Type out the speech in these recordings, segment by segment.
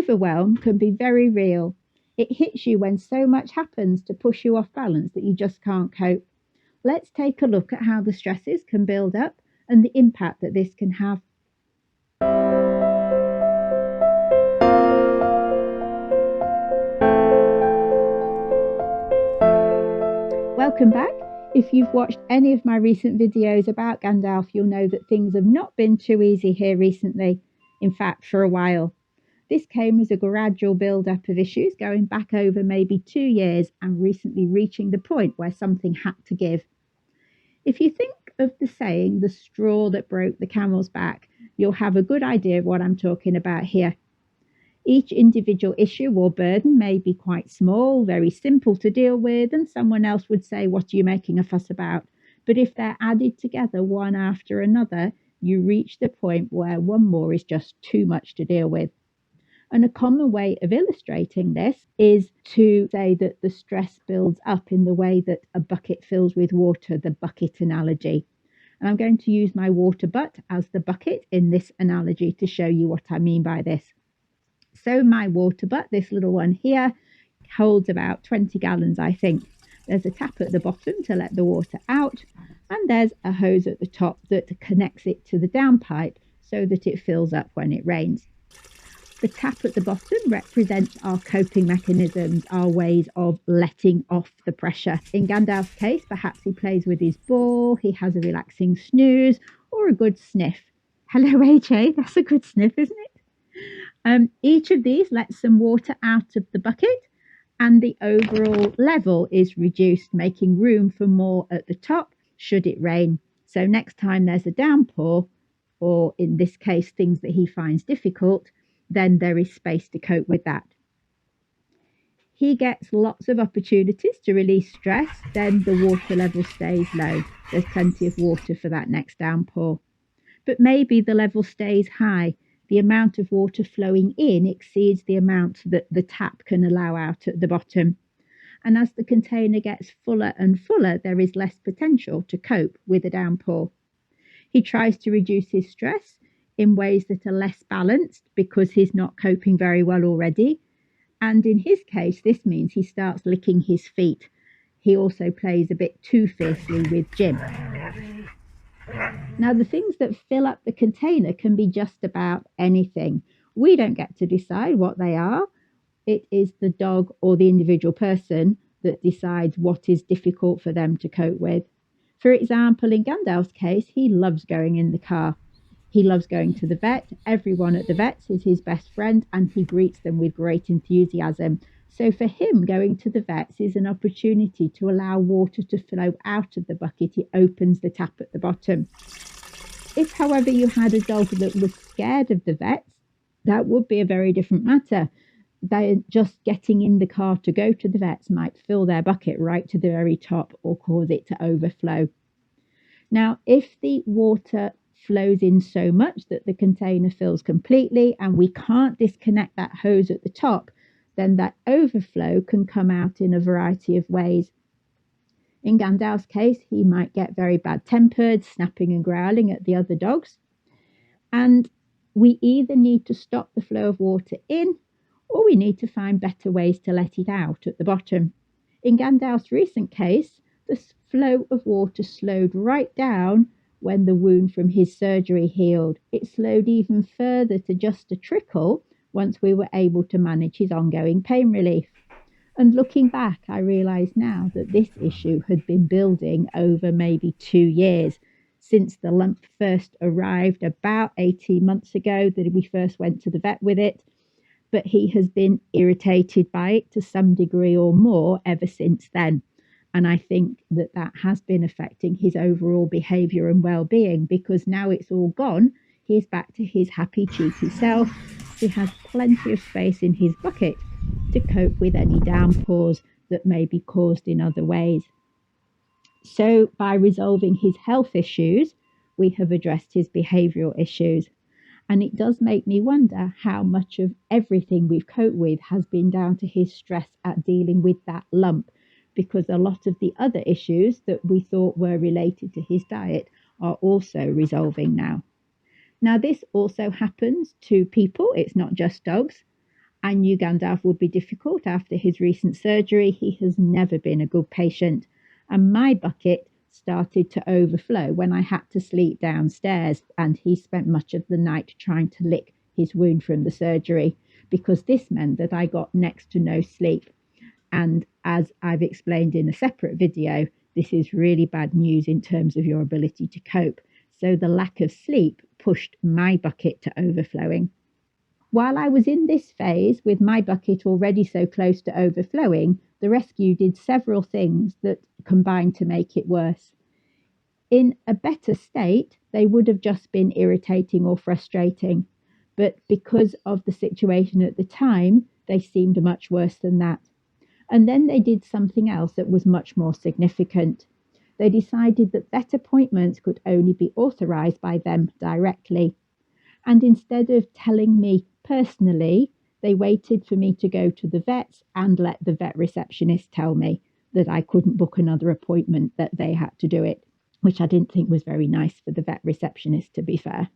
Overwhelm can be very real. It hits you when so much happens to push you off balance that you just can't cope. Let's take a look at how the stresses can build up and the impact that this can have. Welcome back. If you've watched any of my recent videos about Gandalf, you'll know that things have not been too easy here recently. In fact, for a while. This came as a gradual build-up of issues going back over maybe 2 years and recently reaching the point where something had to give. If you think of the saying, the straw that broke the camel's back, you'll have a good idea of what I'm talking about here. Each individual issue or burden may be quite small, very simple to deal with, and someone else would say, "What are you making a fuss about?" But if they're added together one after another, you reach the point where one more is just too much to deal with. And a common way of illustrating this is to say that the stress builds up in the way that a bucket fills with water, the bucket analogy. And I'm going to use my water butt as the bucket in this analogy to show you what I mean by this. So my water butt, this little one here, holds about 20 gallons, I think. There's a tap at the bottom to let the water out, and there's a hose at the top that connects it to the downpipe so that it fills up when it rains. The tap at the bottom represents our coping mechanisms, our ways of letting off the pressure. In Gandalf's case, perhaps he plays with his ball, he has a relaxing snooze, or a good sniff. Hello, AJ, that's a good sniff, isn't it? Each of these lets some water out of the bucket, and the overall level is reduced, making room for more at the top should it rain. So next time there's a downpour, or in this case, things that he finds difficult, then there is space to cope with that. He gets lots of opportunities to release stress, then the water level stays low. There's plenty of water for that next downpour. But maybe the level stays high. The amount of water flowing in exceeds the amount that the tap can allow out at the bottom. And as the container gets fuller and fuller, there is less potential to cope with a downpour. He tries to reduce his stress in ways that are less balanced because he's not coping very well already. And in his case, this means he starts licking his feet. He also plays a bit too fiercely with Jim. Now, the things that fill up the container can be just about anything. We don't get to decide what they are. It is the dog or the individual person that decides what is difficult for them to cope with. For example, in Gandalf's case, he loves going in the car. He loves going to the vet. Everyone at the vet's is his best friend, and he greets them with great enthusiasm. So for him, going to the vet's is an opportunity to allow water to flow out of the bucket. He opens the tap at the bottom. If, however, you had a dog that was scared of the vet's, that would be a very different matter. They just getting in the car to go to the vet's might fill their bucket right to the very top or cause it to overflow. Now, if the water flows in so much that the container fills completely and we can't disconnect that hose at the top, then that overflow can come out in a variety of ways. In Gandalf's case, he might get very bad-tempered, snapping and growling at the other dogs. And we either need to stop the flow of water in, or we need to find better ways to let it out at the bottom. In Gandalf's recent case, the flow of water slowed right down when the wound from his surgery healed. It slowed even further to just a trickle once we were able to manage his ongoing pain relief. And looking back, I realise now that this issue had been building over maybe 2 years since the lump first arrived about 18 months ago that we first went to the vet with it. But he has been irritated by it to some degree or more ever since then. And I think that that has been affecting his overall behaviour and well-being, because now it's all gone, he's back to his happy, cheeky self. He has plenty of space in his bucket to cope with any downpours that may be caused in other ways. So by resolving his health issues, we have addressed his behavioural issues. And it does make me wonder how much of everything we've coped with has been down to his stress at dealing with that lump, because a lot of the other issues that we thought were related to his diet are also resolving now. Now, this also happens to people. It's not just dogs. I knew Gandalf would be difficult after his recent surgery. He has never been a good patient, and my bucket started to overflow when I had to sleep downstairs, and he spent much of the night trying to lick his wound from the surgery, because this meant that I got next to no sleep. And as I've explained in a separate video, this is really bad news in terms of your ability to cope. So the lack of sleep pushed my bucket to overflowing. While I was in this phase, with my bucket already so close to overflowing, the rescue did several things that combined to make it worse. In a better state, they would have just been irritating or frustrating, but because of the situation at the time, they seemed much worse than that. And then they did something else that was much more significant. They decided that vet appointments could only be authorised by them directly. And instead of telling me personally, they waited for me to go to the vets and let the vet receptionist tell me that I couldn't book another appointment, that they had to do it, which I didn't think was very nice for the vet receptionist, to be fair.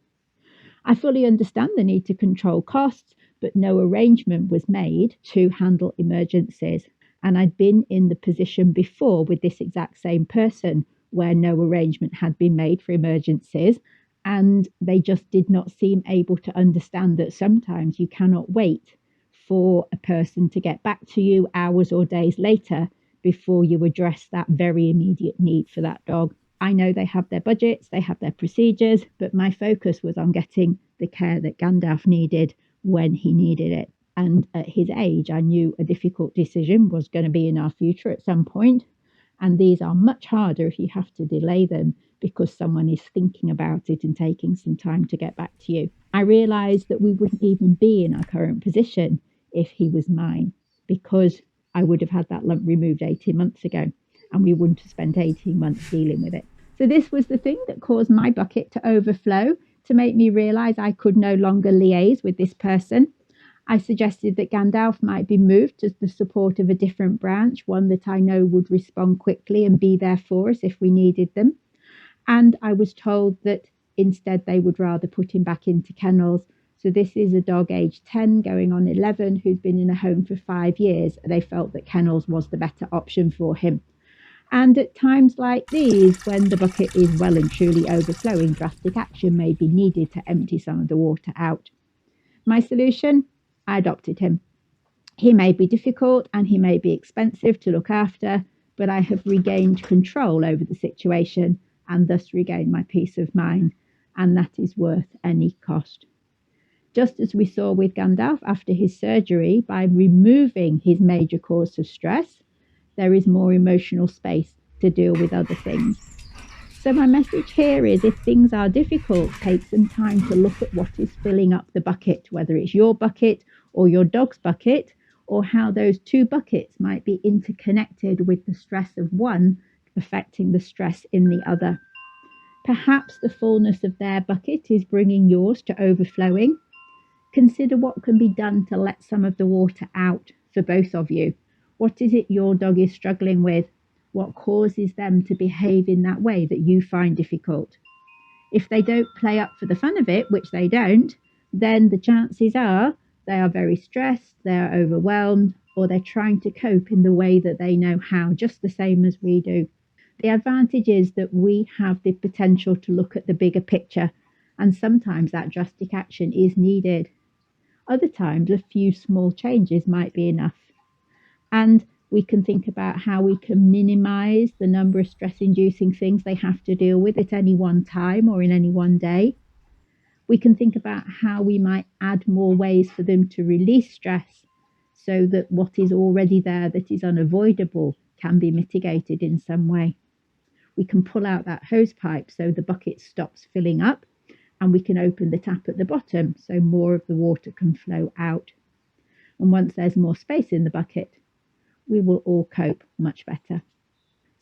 I fully understand the need to control costs, but no arrangement was made to handle emergencies. And I'd been in the position before with this exact same person where no arrangement had been made for emergencies, and they just did not seem able to understand that sometimes you cannot wait for a person to get back to you hours or days later before you address that very immediate need for that dog. I know they have their budgets, they have their procedures, but my focus was on getting the care that Gandalf needed when he needed it. And at his age, I knew a difficult decision was going to be in our future at some point. And these are much harder if you have to delay them because someone is thinking about it and taking some time to get back to you. I realised that we wouldn't even be in our current position if he was mine, because I would have had that lump removed 18 months ago and we wouldn't have spent 18 months dealing with it. So this was the thing that caused my bucket to overflow, to make me realise I could no longer liaise with this person. I suggested that Gandalf might be moved to the support of a different branch, one that I know would respond quickly and be there for us if we needed them. And I was told that instead they would rather put him back into kennels. So this is a dog aged 10 going on 11 who's been in a home for 5 years. They felt that kennels was the better option for him. And at times like these, when the bucket is well and truly overflowing, drastic action may be needed to empty some of the water out. My solution? I adopted him. He may be difficult and he may be expensive to look after, but I have regained control over the situation and thus regained my peace of mind, and that is worth any cost. Just as we saw with Gandalf after his surgery, by removing his major cause of stress, there is more emotional space to deal with other things. So my message here is, if things are difficult, take some time to look at what is filling up the bucket, whether it's your bucket or your dog's bucket, or how those two buckets might be interconnected with the stress of one affecting the stress in the other. Perhaps the fullness of their bucket is bringing yours to overflowing. Consider what can be done to let some of the water out for both of you. What is it your dog is struggling with? What causes them to behave in that way that you find difficult? If they don't play up for the fun of it, which they don't, then the chances are they are very stressed, they are overwhelmed, or they're trying to cope in the way that they know how, just the same as we do. The advantage is that we have the potential to look at the bigger picture, and sometimes that drastic action is needed. Other times, a few small changes might be enough. And we can think about how we can minimize the number of stress-inducing things they have to deal with at any one time or in any one day. We can think about how we might add more ways for them to release stress so that what is already there that is unavoidable can be mitigated in some way. We can pull out that hose pipe so the bucket stops filling up, and we can open the tap at the bottom so more of the water can flow out. And once there's more space in the bucket, we will all cope much better.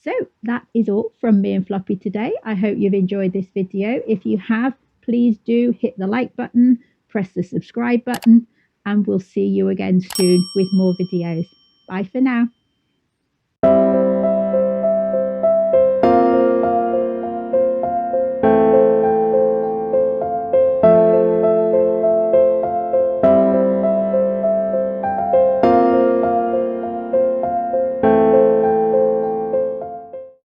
So that is all from me and Floppy today. I hope you've enjoyed this video. If you have, please do hit the like button, press the subscribe button, and we'll see you again soon with more videos. Bye for now.